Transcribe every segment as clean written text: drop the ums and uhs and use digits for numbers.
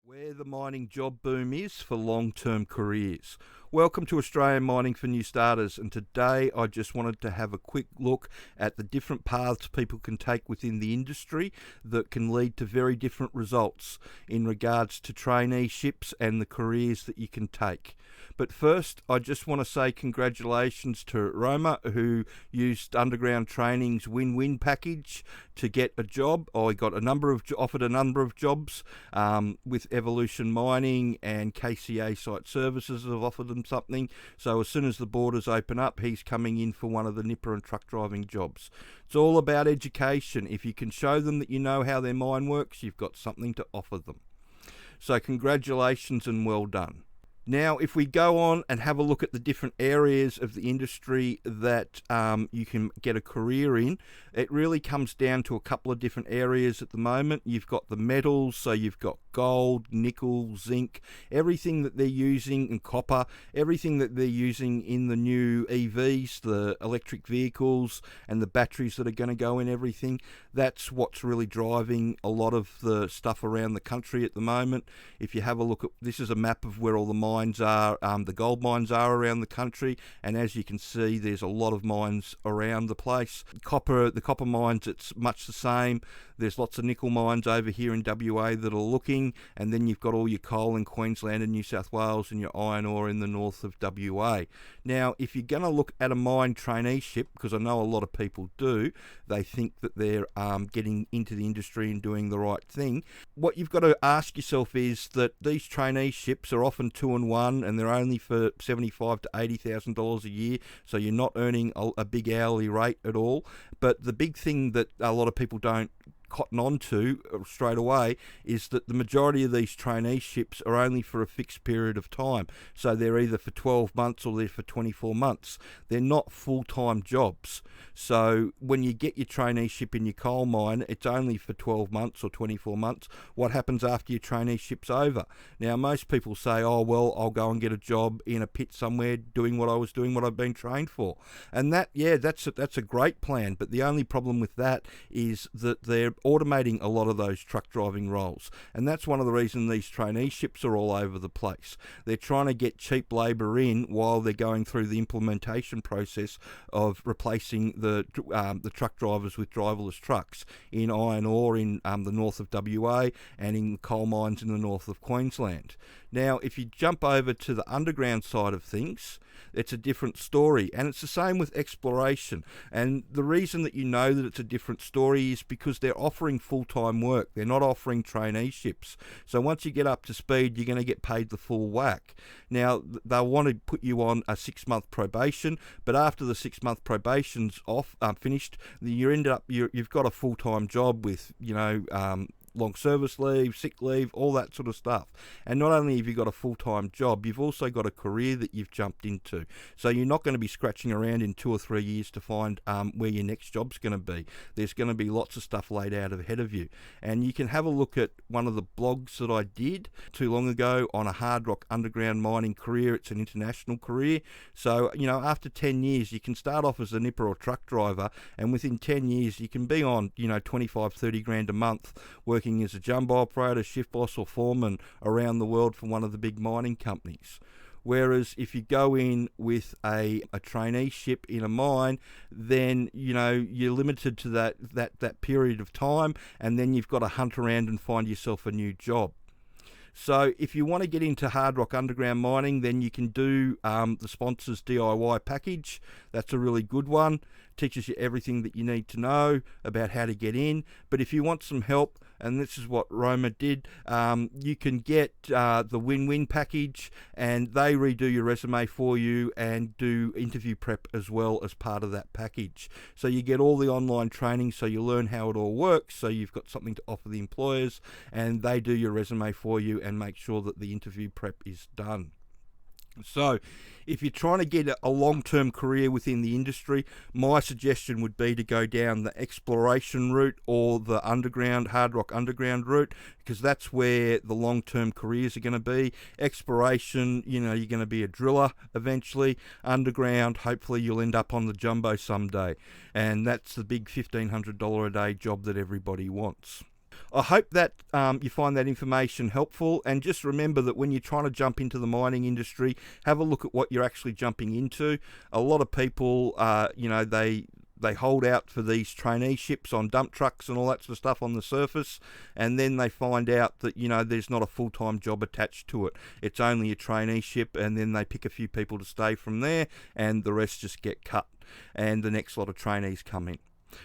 Where the mining job boom is for long-term careers. Welcome to Australian Mining for New Starters, and today I just wanted to have a quick look at the different paths people can take within the industry that can lead to very different results in regards to traineeships and the careers that you can take. But first, I just want to say congratulations to Roma, who used Underground Training's win-win package to get a job. I got offered a number of jobs with Evolution Mining, and KCA Site Services have offered them something. So as soon as the borders open up, he's coming in for one of the nipper and truck driving jobs. It's all about education. If you can show them that you know how their mine works, you've got something to offer them. So congratulations and well done. Now, if we go on and have a look at the different areas of the industry that you can get a career in, it really comes down to a couple of different areas at the moment. You've got the metals, so you've got gold, nickel, zinc, everything that they're using, and copper, everything that they're using in the new EVs, the electric vehicles, and the batteries that are going to go in everything. That's what's really driving a lot of the stuff around the country at the moment. If you have a look at, this is a map of where all the mines are, the gold mines are around the country, and as you can see, there's a lot of mines around the place. The copper mines, it's much the same. There's lots of nickel mines over here in WA that are looking, and then you've got all your coal in Queensland and New South Wales, and your iron ore in the north of WA. Now, if you're going to look at a mine traineeship, because I know a lot of people do, they think that they're getting into the industry and doing the right thing. What you've got to ask yourself is that these traineeships are often 2-in-1, and they're only for $75,000 to $80,000 a year, so you're not earning a big hourly rate at all. But the big thing that a lot of people don't cotton on to straight away is that the majority of these traineeships are only for a fixed period of time. So they're either for 12 months or they're for 24 months. They're not full-time jobs. So when you get your traineeship in your coal mine, it's only for 12 months or 24 months. What happens after your traineeship's over? Now, most people say, oh, well, I'll go and get a job in a pit somewhere doing what I was doing, what I've been trained for. And that's a great plan. But the only problem with that is that they're automating a lot of those truck driving roles, and that's one of the reasons these traineeships are all over the place. They're trying to get cheap labour in while they're going through the implementation process of replacing the truck drivers with driverless trucks in iron ore in the north of WA and in coal mines in the north of Queensland. Now, if you jump over to the underground side of things, it's a different story, and it's the same with exploration. And the reason that you know that it's a different story is because they're offering full-time work. They're not offering traineeships. So once you get up to speed, you're going to get paid the full whack. Now, they'll want to put you on a 6-month probation, but after the 6-month probation's finished, you've got a full-time job with, long service leave, sick leave, all that sort of stuff. And not only have you got a full-time job, you've also got a career that you've jumped into. So you're not going to be scratching around in 2 or 3 years to find where your next job's going to be. There's going to be lots of stuff laid out ahead of you. And you can have a look at one of the blogs that I did too long ago on a Hardrock Underground mining career. It's an international career. So, after 10 years, you can start off as a nipper or truck driver, and within 10 years, you can be on, 25, 30 grand a month working as a jumbo operator, shift boss or foreman around the world for one of the big mining companies. Whereas if you go in with a traineeship in a mine, then you're limited to that period of time, and then you've got to hunt around and find yourself a new job. So if you want to get into Hardrock Underground mining, then you can do the sponsors DIY package. That's a really good one. Teaches you everything that you need to know about how to get in. But if you want some help, and this is what Roma did, you can get the win-win package, and they redo your resume for you and do interview prep as well as part of that package. So you get all the online training, so you learn how it all works, so you've got something to offer the employers, and they do your resume for you and make sure that the interview prep is done. So if you're trying to get a long-term career within the industry, my suggestion would be to go down the exploration route or the Hardrock Underground route, because that's where the long-term careers are going to be. Exploration, you're going to be a driller eventually. Underground, hopefully you'll end up on the jumbo someday. And that's the big $1,500 a day job that everybody wants. I hope that you find that information helpful, and just remember that when you're trying to jump into the mining industry, have a look at what you're actually jumping into. A lot of people, they hold out for these traineeships on dump trucks and all that sort of stuff on the surface, and then they find out that, there's not a full-time job attached to it. It's only a traineeship, and then they pick a few people to stay from there, and the rest just get cut, and the next lot of trainees come in.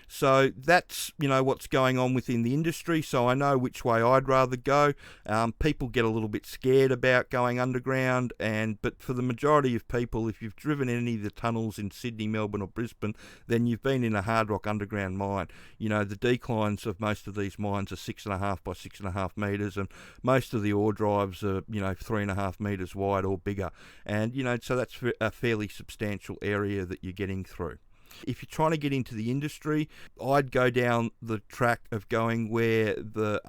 So that's, what's going on within the industry. So I know which way I'd rather go. People get a little bit scared about going underground, but for the majority of people, if you've driven any of the tunnels in Sydney, Melbourne or Brisbane, then you've been in a Hardrock Underground mine. The declines of most of these mines are 6.5 by 6.5 metres, and most of the ore drives are, 3.5 metres wide or bigger. And, so that's a fairly substantial area that you're getting through. If you're trying to get into the industry, I'd go down the track of going where the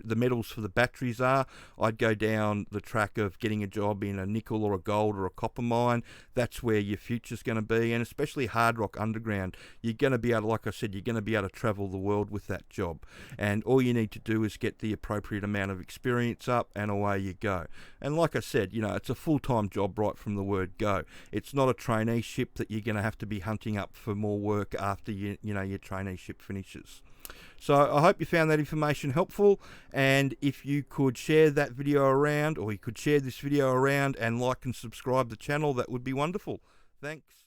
metals for the batteries are. I'd go down the track of getting a job in a nickel or a gold or a copper mine. That's where your future's going to be, and especially Hardrock Underground. You're going to be able, like I said, you're going to be able to travel the world with that job. And all you need to do is get the appropriate amount of experience up, and away you go. And like I said, it's a full-time job right from the word go. It's not a traineeship that you're going to have to be hunting up for more work after your traineeship finishes. So I hope you found that information helpful, and if you could share that video around, or you could share this video around and like and subscribe the channel, that would be wonderful. Thanks.